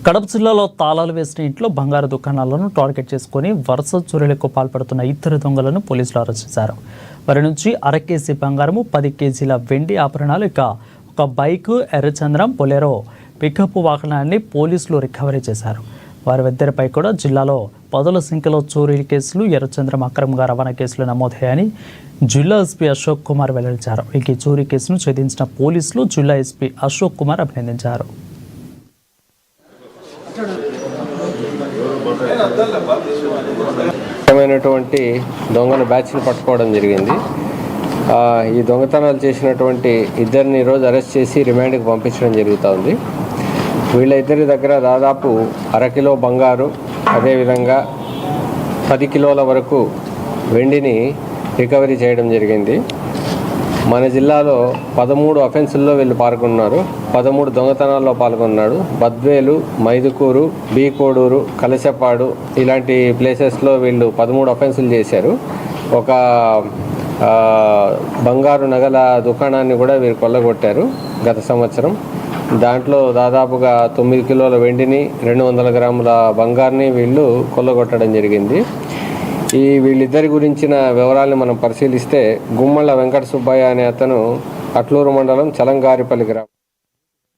కడప జిల్లాలో తాళాలు వేసిన ఇంట్లో బంగారు దుకాణాలను టార్గెట్ చేసుకుని వరుస చోరీలకు పాల్పడుతున్న ఇద్దరు దొంగలను పోలీసులు అరెస్ట్ చేశారు. వారి నుంచి 1/2 కేజీ బంగారము, 10 కేజీల వెండి ఆభరణాలు, ఇక ఒక బైక్, ఎర్రచంద్రం బొలెరో పికప్ వాహనాన్ని పోలీసులు రికవరీ చేశారు. వారి ఇద్దరిపై కూడా జిల్లాలో పదుల సంఖ్యలో చోరీ కేసులు, ఎర్రచంద్రం అక్రమంగా రవాణా కేసులు నమోదయ్యాయని జిల్లా ఎస్పీ అశోక్ కుమార్ వెల్లడించారు. ఈ చోరీ కేసును ఛేదించిన పోలీసులు జిల్లా ఎస్పీ అశోక్ కుమార్ అభినందించారు. దొంగల బ్యాచ్ని పట్టుకోవడం జరిగింది. ఈ దొంగతనాలు చేసినటువంటి ఇద్దరిని ఈరోజు అరెస్ట్ చేసి రిమాండ్కి పంపించడం జరుగుతుంది. వీళ్ళ ఇద్దరి దగ్గర దాదాపు 1/2 కిలో బంగారు, అదేవిధంగా 10 కిలోల వరకు వెండిని రికవరీ చేయడం జరిగింది. మన జిల్లాలో 13 అఫెన్సుల్లో వీళ్ళు పాల్గొన్నారు. 13 దొంగతనాల్లో పాల్గొన్నాడు. బద్వేలు, మైదుకూరు, బీకోడూరు, కలశపాడు ఇలాంటి ప్లేసెస్లో వీళ్ళు 13 అఫెన్సులు చేశారు. ఒక బంగారు నగల దుకాణాన్ని కూడా వీరు కొల్లగొట్టారు గత సంవత్సరం. దాంట్లో దాదాపుగా 9 కిలోల వెండిని, 200 గ్రాముల బంగారుని వీళ్ళు కొల్లగొట్టడం జరిగింది. వీళ్ళిద్దరి గురించిన వివరాలను మనం పరిశీలిస్తే, గుమ్మళ్ళ వెంకట సుబ్బయ్య అనే అతను అట్లూరు మండలం చలంగారిపల్లి గ్రామం